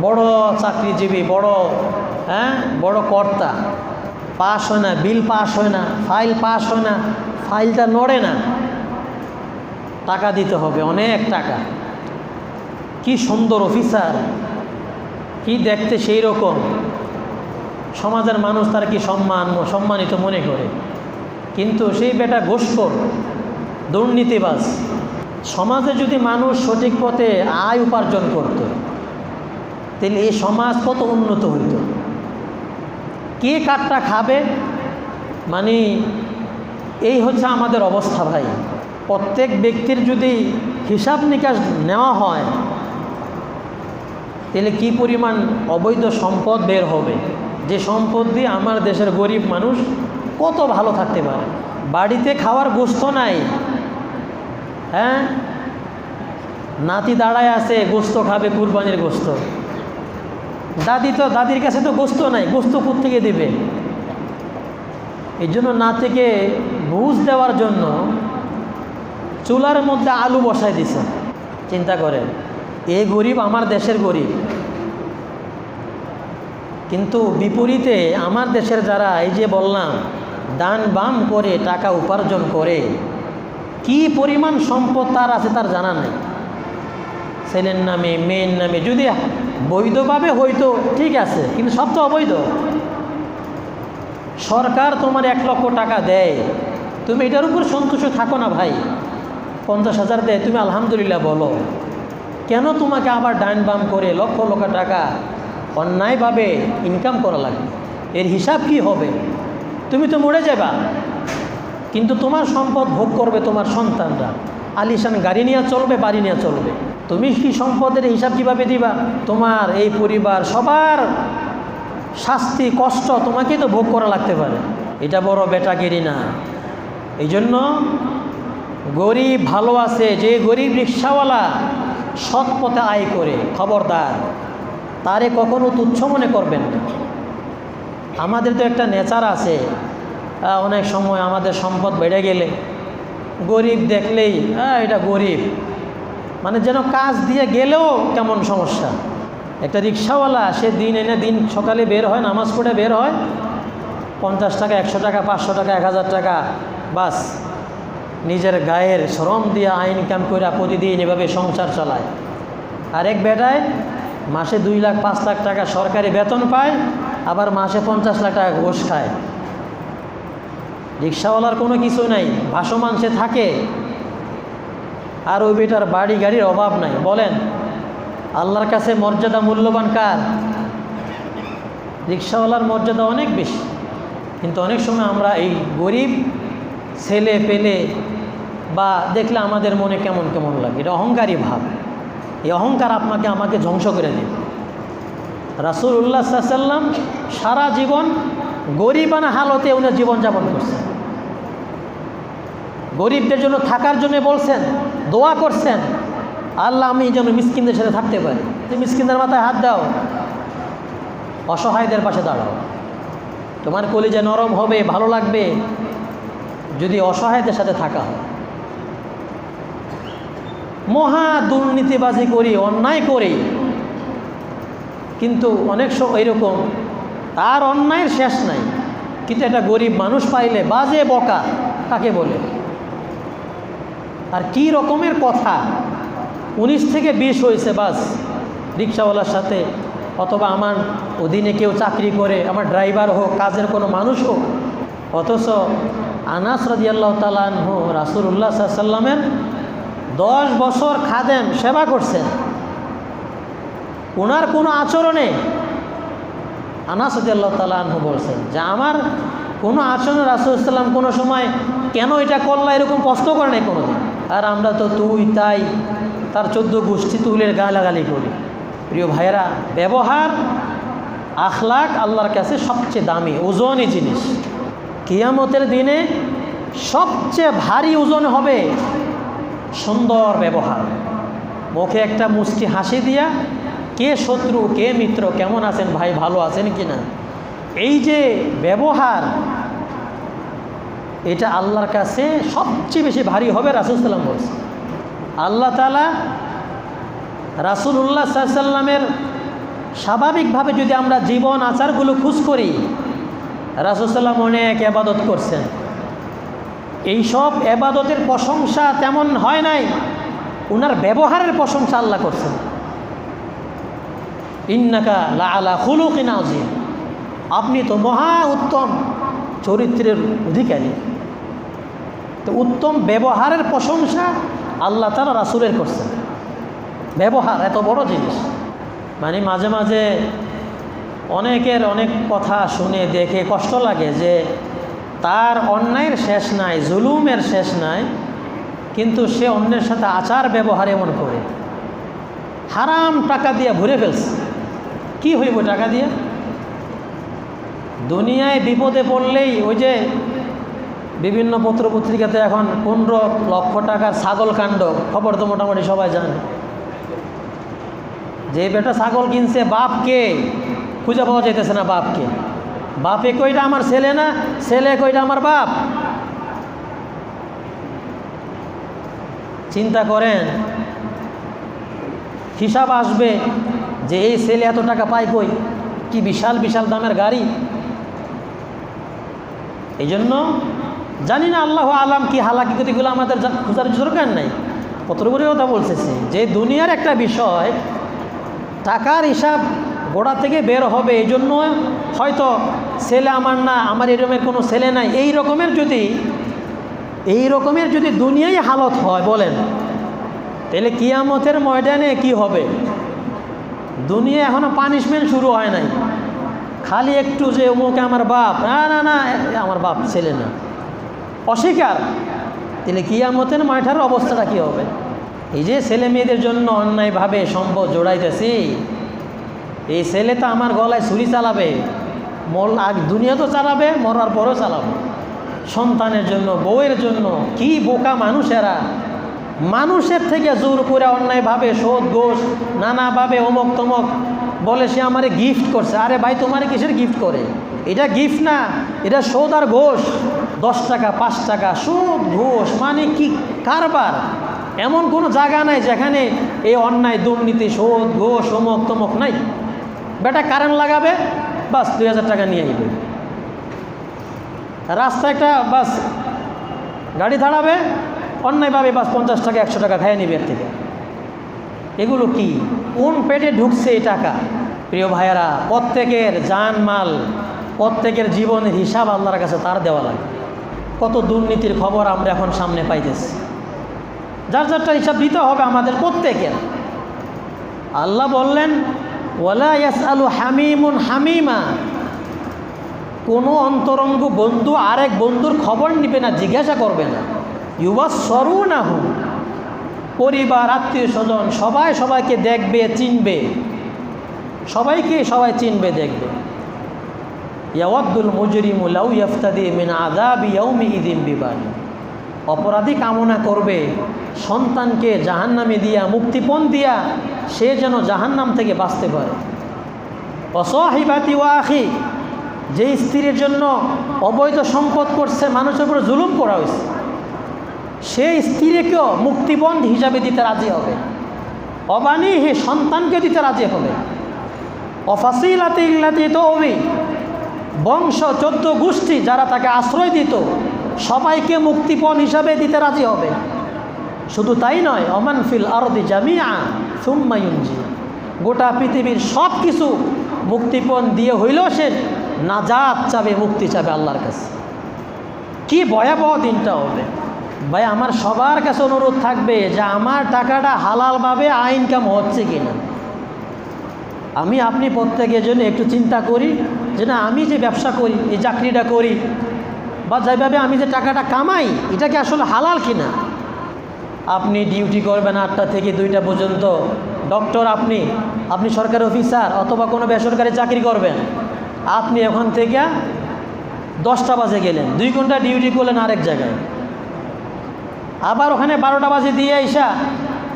বড় চাকরিজীবী, বড় কর্তা, পাস হয় না, বিল পাস হয় না, ফাইল পাস হয় না, ফাইলটা নড়ে না, টাকা দিতে হবে অনেক টাকা। কি সুন্দর অফিসার, কি দেখতে সেই রকম, সমাজের মানুষ তার কি সম্মানিত মনে করে, কিন্তু সেই বেটা ঘুষখোর, দুর্নীতিবাজ। সমাজে যদি মানুষ সঠিক পথে আয় উপার্জন করত, তাহলে এই সমাজ কত উন্নত হইত। কে কাঠটা খাবে, মানে এই হচ্ছে আমাদের অবস্থা ভাই। প্রত্যেক ব্যক্তির যদি হিসাব নিকাশ নেওয়া হয়, তাহলে কি পরিমাণ অবৈধ সম্পদ বের হবে, যে সম্পদ দিয়ে আমার দেশের গরিব মানুষ কত ভালো থাকতে পারে। বাড়িতে খাওয়ার গোস্ত নাই, নাতি দাঁড়ায় আছে, গোস্ত খাবে, কুরবানির গোস্ত। দাদির কাছে তো গোস্ত নাই, গোস্ত কোত্থেকে দেবে? এই জন্য নাতিকে বুঝ দেওয়ার জন্য চুলার মধ্যে আলু বসায় দিছে। চিন্তা করেন, এই গরিব আমার দেশের গরিব, কিন্তু বিপরীতে আমার দেশের যারা এই যে বললাম দান বাম করে টাকা উপার্জন করে, কি পরিমাণ সম্পদ তার আছে তার জানা নাই। ছেলের নামে, মেয়ের নামে, যদি বৈধভাবে হইতো ঠিক আছে, কিন্তু সব তো অবৈধ। সরকার তোমার 1 লক্ষ টাকা দেয়, তুমি এটার উপর সন্তুষ্ট থাকো না ভাই। 50,000 দেয়, তুমি আলহামদুলিল্লাহ বলো। কেন তোমাকে আবার ডাইন বাম করে লক্ষ লক্ষ টাকা অন্যায়ভাবে ইনকাম করা লাগবে? এর হিসাব কি হবে? তুমি তো মরে যাবা, কিন্তু তোমার সম্পদ ভোগ করবে তোমার সন্তানরা। আলিশান গাড়ি নিয়ে চলবে, বাড়ি নিয়ে চলবে। তুমি কি সম্পদের হিসাব কিভাবে দিবা? তোমার এই পরিবার সবার শাস্তি, কষ্ট তোমাকেই তো ভোগ করা লাগতে পারে। এটা বড় বেটাগিরি না? এই জন্য গরিব ভালো আছে, যে গরিব রিক্সাওয়ালা সৎ পথে আয় করে, খবরদার তারে কখনো তুচ্ছ মনে করবেন না। আমাদের তো একটা নেচার আছে, অনেক সময় আমাদের সম্পদ বেড়ে গেলে গরিব দেখলেই এটা গরিব, মানে যেন কাজ দিয়ে গেলেও কেমন সমস্যা। একটা রিক্সাওয়ালা, সে দিন এনে দিন সকালে বের হয়, নামাজ পড়ে বের হয়, 50 টাকা, 100 টাকা, 500 টাকা, 1000 টাকা, বাস নিজের গায়ের শ্রম দিয়ে আয় ইনকাম করে প্রতিদিন এভাবে সংসার চালায়। আরেক বেটায় মাসে 2 লাখ 5 লাখ টাকা সরকারি বেতন পায়, আবার মাসে 50 লাখ টাকা ঘুষ খায়। রিক্সাওয়ালার কোনো কিছু নাই, ভাসমান সে থাকে, আর ওই বেটার বাড়ি গাড়ির অভাব নাই। বলেন আল্লাহর কাছে মর্যাদা মূল্যবান কার? রিক্সাওয়ালার মর্যাদা অনেক বেশি। কিন্তু অনেক সময় আমরা এই গরিব ছেলে পেলে বা দেখলে আমাদের মনে কেমন কেমন লাগে, এটা অহংকারী ভাব। এই অহংকার আমাকে ধ্বংস করে দেবে। রাসূলুল্লাহ সাল্লাল্লাহু আলাইহি ওয়াসাল্লাম সারা জীবন গরিবানা হালতে উনি জীবনযাপন করছেন। গরিবদের জন্য থাকার জন্য বলছেন, দোয়া করছেন, আল্লাহ আমি যেন মিসকিনদের সাথে থাকতে পারি। তুমি মিসকিনদের মাথায় হাত দাও, অসহায়দের পাশে দাঁড়াও। তোমার কলিজা নরম হবে, ভালো লাগবে যদি অসহায়দের সাথে থাকা হয়। মহা দুর্নীতিবাজি করি, অন্যায় করি, কিন্তু অনেক সময় এরকম তার অন্যায়ের শেষ নাই, কিন্তু একটা গরিব মানুষ পাইলে বাজে বকা কাকে বলে। আর কি রকমের কথা, 19 থেকে 20 হয়েছে বাস রিক্সাওয়ালার সাথে, অথবা আমার অধীনে কেউ চাকরি করে, আমার ড্রাইভার হোক, কাজের কোনো মানুষ হোক। অথচ আনাস রাদিয়াল্লাহু তাআলা আনহু রাসূলুল্লাহ সাল্লাল্লাহু আলাইহি ওয়াসাল্লামের 10 বছর খাদেম সেবা করছেন। ওনার কোনো আচরণে আনাস রাদিয়াল্লাহু তাআলা আনহু বলছেন যে আমার কোনো আচরণে রাসূলুল্লাহ সাল্লাল্লাহু আলাইহি ওয়াসাল্লাম কোনো সময় কেন এটা করলা এরকম প্রশ্ন করে নাই কোনোদিন। আর আমরা তো তুই তাই তার 14 গোষ্ঠী তুলের গালাগালি করি। প্রিয় ভাইয়েরা, ব্যবহার আখলাক আল্লাহর কাছে সবচেয়ে দামি ওজনই জিনিস। কিয়ামতের দিনে সবচেয়ে ভারী ওজন হবে সুন্দর ব্যবহার। মুখে একটা মুষ্টি হাসি দিয়া কে শত্রু কে মিত্র, কেমন আছেন ভাই, ভালো আছেন কি না, এই যে ব্যবহার, এটা আল্লাহর কাছে সবচেয়ে বেশি ভারী হবে। রাসূল সাল্লাল্লাহু আলাইহি ওয়াসাল্লাম বলছেন, আল্লাহ তাআলা রাসূলুল্লাহ সাল্লাল্লাহু আলাইহি ওয়াসাল্লামের স্বাভাবিকভাবে যদি আমরা জীবন আচারগুলো খোঁজ করি, রাসূল সাল্লাল্লাহু আলাইহি ওয়াসাল্লাম অনেক ইবাদত করছেন। এইসব ইবাদতের প্রশংসা তেমন হয় নাই, ওনার ব্যবহারের প্রশংসা আল্লাহ করছেন। ইন্নাকা লাআলা খুলুকিন আযীম, আপনি তো মহা উত্তম চরিত্রের অধিকারী। তো উত্তম ব্যবহারের প্রশংসা আল্লাহ তাআলা রাসূলের করছেন। ব্যবহার এত বড় জিনিস, মানে মাঝে মাঝে অনেকের অনেক কথা শুনে দেখে কষ্ট লাগে যে তার অন্যায়ের শেষ নাই, জুলুমের শেষ নাই, কিন্তু সে অন্যের সাথে আচার ব্যবহার এমন করে হারাম টাকা দিয়ে ভরে ফেলছে। কি হইব টাকা দিয়ে? দুনিয়ায় বিপদে পড়লেই ওই যে বিভিন্ন পত্রপত্রিকাতে এখন 15 লক্ষ টাকার ছাগল কাণ্ড, খবর তো মোটামুটি সবাই জানে। যে বেটা ছাগল কিনছে, বাপকে খুঁজে পাওয়া যাইতেছে না। বাপকে, বাপে কইটা আমার ছেলে না, ছেলে কইটা আমার বাপ। চিন্তা করেন, হিসাব আসবে যে এই ছেলে এত টাকা পায় কই, কি বিশাল বিশাল দামের গাড়ি। এই জন্য জানি না আল্লাহ আলাম কি হালাকি গতিগুলো আমাদের খোঁজার দরকার নাই। কতগুলো কথা বলতেছি যে দুনিয়ার একটা বিষয়, টাকার হিসাব গোড়া থেকে বের হবে। এই জন্য হয়তো ছেলে আমার না, আমার এরকমের কোনো ছেলে নাই, এই রকমের যদি দুনিয়ায় হালত হয় বলেন, তাহলে কিয়ামতের ময়দানে কি হবে? দুনিয়া এখনো পানিশমেন্ট শুরু হয় নাই, খালি একটু যে অমুকে আমার বাপ, না না না আমার বাপ ছেলে না, অস্বীকার। তাহলে কিয়ামতের মাঠের অবস্থাটা কি হবে? এই যে ছেলে মেয়েদের জন্য অন্যায়ভাবে সম্পদ জোড়াইতেছি, এই ছেলে তো আমার গলায় ছুরি চালাবে, দুনিয়া তো চালাবে, মরার পরও চালাবে। সন্তানের জন্য, বউয়ের জন্য, কি বোকা মানুষেরা! মানুষের থেকে জোর করে অন্যায়ভাবে শোধ ঘোষ নানাভাবে অমক তমক বলে সে আমারে গিফট করছে। আরে ভাই, তোমারে কিসের গিফট করে? এটা গিফট না, এটা শোধ আর ঘোষ। 10 টাকা 5 টাকা শোধ ঘোষ, মানে কি কারবার! এমন কোনো জায়গা নাই যেখানে এই অন্যায় দুর্নীতি শোধ ঘোষ অমক তমক নাই। বেটা কারেন্ট লাগাবে, বাস 2000 টাকা নিয়ে আইবে। রাস্তায় একটা বাস গাড়ি দাঁড়াবে, অন্যায়ভাবে বাস 50 টাকা 100 টাকা খাইয়ে নিবে এর থেকে। এগুলো কি? কোন পেটে ঢুকছে এই টাকা? প্রিয় ভাইয়েরা, প্রত্যেকের জান মাল, প্রত্যেকের জীবনের হিসাব আল্লাহর কাছে তার দেওয়া লাগে। কত দুর্নীতির খবর আমরা এখন সামনে পাইতেছি, যার যারটা হিসাব দিতে হবে আমাদের প্রত্যেকের। আল্লাহ বললেন, ওয়ালা ইয়াসআলু হামিমুন হামিমা, কোনো অন্তরঙ্গ বন্ধু আরেক বন্ধুর খবর নিবে না, জিজ্ঞাসা করবে না। ইউবাসসিরুনাহু, পরিবার আত্মীয় স্বজন সবাই সবাইকে দেখবে, চিনবে, সবাইকে সবাই চিনবে, দেখবে। ইয়াওয়াদ্দুল মুজরিমু লাউ ইয়াফতাদি মিন আযাবি ইয়াউমিইযিন বিবানি, অপরাধী কামনা করবে সন্তানকে জাহান্নামে দিয়া, মুক্তিপণ দিয়া সে যেন জাহান্নাম থেকে বাঁচতে পারে। ওয়াসাহিবাতি ওয়া আখি, যে স্ত্রীর জন্য অবৈধ সম্পদ করছে, মানুষের উপর জুলুম করা হয়েছে, সেই স্ত্রীকেও মুক্তিপণ হিসাবে দিতে রাজি হবে। অবানিহি, সন্তানকে দিতে রাজি হবে। অফাসিলাতি ইল্লাতি তুবি, বংশ 14 গোষ্ঠী যারা তাকে আশ্রয় দিত, সবাইকে মুক্তিপণ হিসাবে দিতে রাজি হবে। শুধু তাই নয়, ওমান ফিল আরদি জামিআ সুম্মা ইউনজি, গোটা পৃথিবীর সব কিছু মুক্তিপণ দিয়ে হইলেও সে নাজাত চাবে, মুক্তি চাবে আল্লাহর কাছে। কি ভয়াবহ দিনটা হবে ভাই! আমার সবার কাছে অনুরোধ থাকবে যে আমার টাকাটা হালালভাবে ইনকাম হচ্ছে কিনা। আপনি প্রত্যেকের জন্য একটু চিন্তা করি যে না, আমি যে ব্যবসা করি, এই চাকরিটা করি, বা যেভাবে আমি যে টাকাটা কামাই, এটা কি আসলে হালাল কিনা। আপনি ডিউটি করবেন 8টা থেকে 2টা পর্যন্ত, ডক্টর আপনি সরকারি অফিসার অথবা কোনো বেসরকারি চাকরি করবেন। আপনি ওখান থেকে 10টা বাজে গেলেন, 2 ঘন্টা ডিউটি করলেন আরেক জায়গায়, আবার ওখানে 12টা বাজে দিয়ে আইসা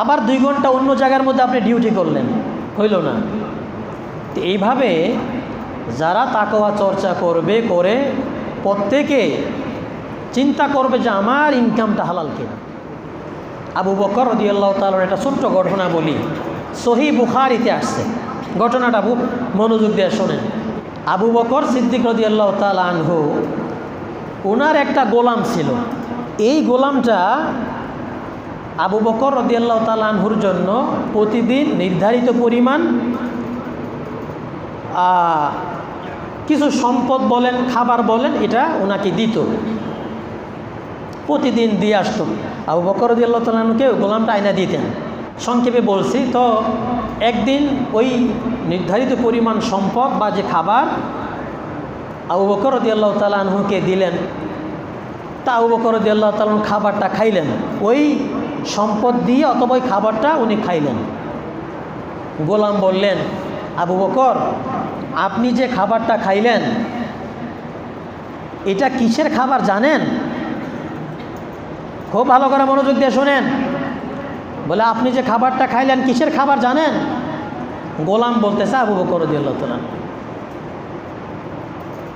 আবার 2 ঘন্টা অন্য জায়গার মধ্যে আপনি ডিউটি করলেন, হইল না। তো এইভাবে যারা তাকওয়া চর্চা করবে, করে প্রত্যেকে চিন্তা করবে যে আমার ইনকামটা হালাল কিনা। আবু বকর রাদিয়াল্লাহু তাআলার একটা ছোট্ট ঘটনা বলি, সহিহ বুখারীতে আসছে। ঘটনাটা মনোযোগ দিয়ে শোনেন। আবু বকর সিদ্দিক রাদিয়াল্লাহু তাআলা আনহু, ওনার একটা গোলাম ছিল। এই গোলামটা আবু বকর রাদিয়াল্লাহু তাআলা আনহুর জন্য প্রতিদিন নির্ধারিত পরিমাণ কিছু সম্পদ বলেন, খাবার বলেন, এটা ওনাকে দিত, প্রতিদিন দিয়ে আসতো। আবু বকর রাদিয়াল্লাহু তাআলা আনহুকে গোলামটা আয়না দিতেন। সংক্ষেপে বলছি তো, একদিন ওই নির্ধারিত পরিমাণ সম্পদ বা যে খাবার আবু বকর রাদিয়াল্লাহু তাআলা আনহুকে দিলেন। তা আবু বকর রাদিয়াল্লাহু তাআলা আনহু খাবারটা খাইলেন, ওই সম্পদ দিয়ে অথবা ওই খাবারটা উনি খাইলেন। গোলাম বললেন, আবু বকর, আপনি যে খাবারটা খাইলেন এটা কিসের খাবার জানেন? খুব ভালো করে মনোযোগ দিয়ে শোনেন। বলে, আপনি যে খাবারটা খাইলেন কিসের খাবার জানেন? গোলাম বলতেছে, আবু বকর রাদিয়াল্লাহু তাআলা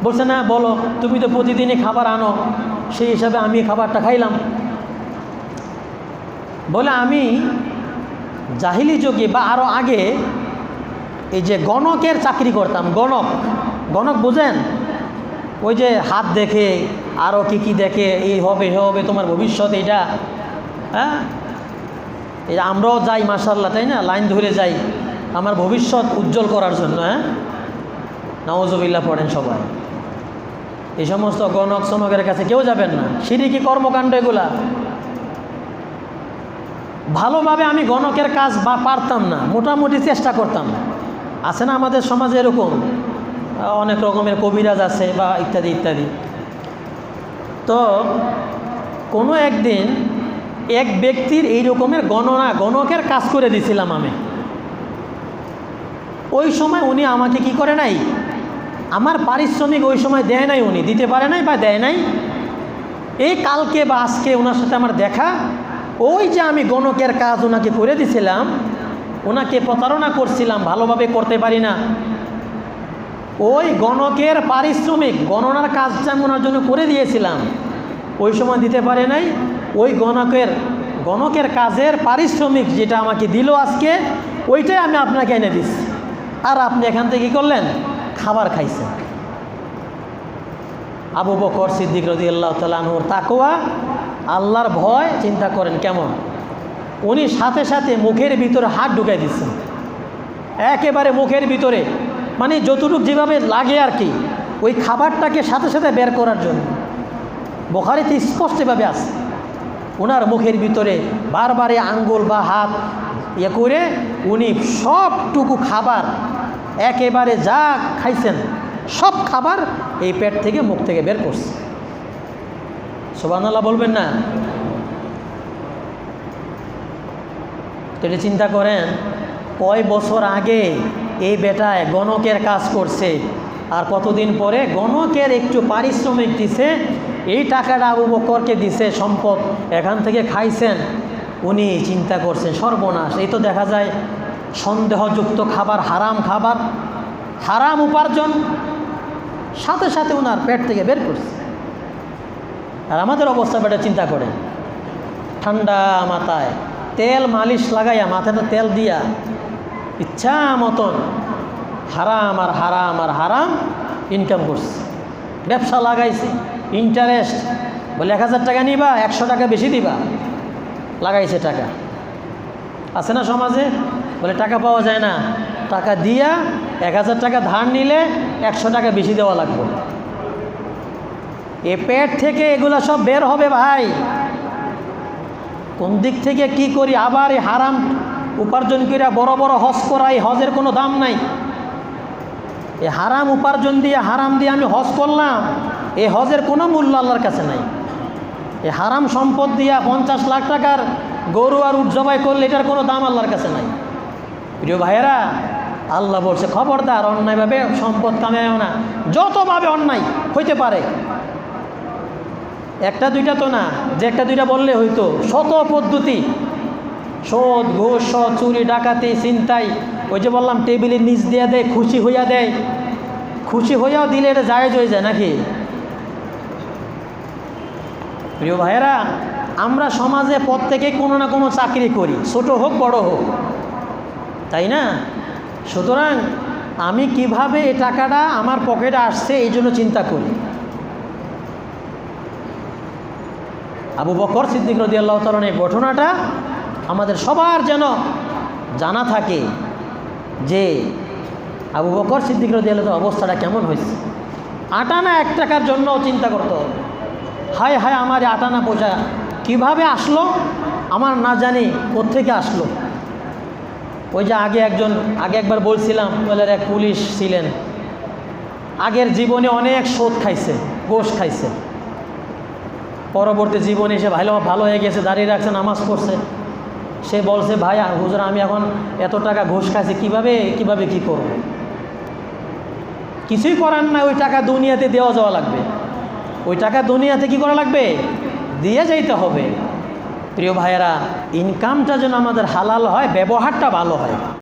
বলছে, না বলো, তুমি তো প্রতিদিনই খাবার আনো, সেই হিসাবে আমি খাবারটা খাইলাম। বলে, আমি জাহিলি যুগে বা আরও আগে এই যে গণকের চাকরি করতাম। গণক, গণক বুঝেন? ওই যে হাত দেখে, আরও কি দেখে, এই হবে হে হবে, তোমার ভবিষ্যৎ এটা। হ্যাঁ, এই আমরাও যাই মাশাআল্লাহ, তাই না? লাইন ধরে যাই আমার ভবিষ্যৎ উজ্জ্বল করার জন্য। হ্যাঁ, নাউজুবিল্লাহ পড়েন সবাই। এই সমস্ত গণক সনকের কাছে কেউ যাবেন না, শিরকি কর্মকাণ্ড এগুলা। ভালোভাবে আমি গণকের কাজ বা পারতাম না, মোটামুটি চেষ্টা করতাম। আছে না আমাদের সমাজে এরকম অনেক রকমের কবিরাজ আছে বা ইত্যাদি ইত্যাদি। তো কোনো একদিন এক ব্যক্তির এই রকমের গণকের কাজ করে দিছিলাম আমি। ওই সময় উনি আমাকে কি করে নাই, আমার পারিশ্রমিক ওই সময় দেয় নাই, উনি দিতে পারে নাই বা দেয় নাই। এই কালকে বা আজকে ওনার সাথে আমার দেখা, ওই যে আমি গণকের কাজ ওনাকে করে দিছিলাম, ওনাকে প্রতারণা করছিলাম, ভালোভাবে করতে পারি না। ওই গণকের পারিশ্রমিক, গণনার কাজটা আমি ওনার জন্য করে দিয়েছিলাম, ওই সময় দিতে পারে নাই। ওই গণকের কাজের পারিশ্রমিক যেটা আমাকে দিল আজকে, ওইটাই আমি আপনাকে এনে দিচ্ছি, আর আপনি এখান থেকে কী করলেন, খাবার খাইছেন। আবু বকর সিদ্দিক রাদিয়াল্লাহু তাআলা আনহুর তাকওয়া, আল্লাহর ভয় চিন্তা করেন কেমন। উনি সাথে সাথে মুখের ভিতরে হাত ঢুকাই দিচ্ছেন, একেবারে মুখের ভিতরে, মানে যতটুকু যেভাবে লাগে আর কি, ওই খাবারটাকে সাথে সাথে বের করার জন্য। বুখারীতে স্পষ্টভাবে আছে, ওনার মুখের ভিতরে বারবারে আঙ্গুল বা হাত করে উনি সবটুকু খাবার, একেবারে যা খাইছেন সব খাবার এই পেট থেকে, মুখ থেকে বের করছে। সুবহানাল্লাহ বলবেন না? তো এটা চিন্তা করেন, কয় বছর আগে এই বেটায় গণকের কাজ করছে, আর কতদিন পরে গণকের একটু পারিশ্রমিক দিছে, এই টাকাটা আবু বকরকে দিছে সম্পদ, এখান থেকে খাইছেন। উনি চিন্তা করছেন, সর্বনাশ, এই তো দেখা যায় সন্দেহযুক্ত খাবার, হারাম খাবার, হারাম উপার্জন, সাথে সাথে ওনার পেট থেকে বের করছে। আর আমাদের অবস্থা বেটা চিন্তা করেন, ঠান্ডা মাথায় তেল মালিশ লাগাইয়া, মাথাটা তেল দিয়া ইচ্ছা মতন হারাম আর হারাম আর হারাম ইনকাম করছে। ব্যবসা লাগাইছে, ইন্টারেস্ট বলে 1000 টাকা নিবা, 100 টাকা বেশি দিবা, লাগাইছে টাকা। আছে না সমাজে, বলে টাকা পাওয়া যায় না, টাকা দিয়া 1000 টাকা ধার নিলে 100 টাকা বেশি দেওয়া লাগবে। এ পেট থেকে এগুলা সব বের হবে ভাই। কোন দিক থেকে কি করি, আবার এই হারাম উপার্জন করে বড় বড় হজ করাই, হজের কোনো দাম নাই। এই হারাম উপার্জন দিয়ে, হারাম দিয়ে আমি হজ করলাম, এই হজের কোনো মূল্য আল্লাহর কাছে নাই। এই হারাম সম্পদ দিয়া 50 লাখ টাকার গরু আর উট জবাই করলে এটার কোনো দাম আল্লাহর কাছে নাই। প্রিয় ভাইয়েরা, আল্লাহ বলছে খবরদার অন্যায়ভাবে সম্পদ কামায়ও না। যতভাবে অন্যায় হইতে পারে, একটা দুইটা তো না, যে একটা দুইটা বললে হইতো, শত পদ্ধতি, সুদ, ঘুষ, চুরি, ডাকাতি, ছিনতাই, ওই যে বললাম টেবিলের নিচ দিয়ে দেয়, খুশি হইয়া দেয়, খুশি হইয়াও দিলে এটা জায়েজ হয়ে যায় নাকি? প্রিয় ভাইয়েরা, আমরা সমাজে প্রত্যেকে কোনো না কোনো চাকরি করি, ছোট হোক বড় হোক, তাই না? সুতরাং আমি কিভাবে এই টাকাটা আমার পকেটে আসছে এই জন্য চিন্তা করি। আবু বকর সিদ্দিক রাদিয়াল্লাহু তাআলা এই ঘটনাটা আমাদের সবার যেন জানা থাকে যে আবু বকর সিদ্দিক রাদিয়াল্লাহু তাআলার অবস্থাটা কেমন হয়েছে। আটানা 1 টাকার জন্য চিন্তা করতে হবে, হায় হায় আমার আটানা পয়সা কিভাবে আসলো, আমার না জানি কোত্থেকে আসলো। ওই যে আগে একবার বলছিলাম, বলে এক পুলিশ ছিলেন, আগের জীবনে অনেক সুদ খাইছে, ঘুষ খাইছে, পরবর্তী জীবনে এসে ভালো হয়ে গেছে, দাঁড়িয়ে রাখছে, নামাজ পড়ছে। সে বলছে, ভাই হুজুর আমি এখন এত টাকা ঘুষ খাইছি, কিভাবে কি করব? কিছুই করার না, ওই টাকা দুনিয়াতে দেওয়া যাওয়া লাগবে, ওই টাকা দুনিয়াতে কি করা লাগবে, দিয়ে যাইতে হবে। প্রিয় ভাইয়েরা, ইনকামটা যেন আমাদের হালাল হয়, ব্যবহারটা ভালো হয়।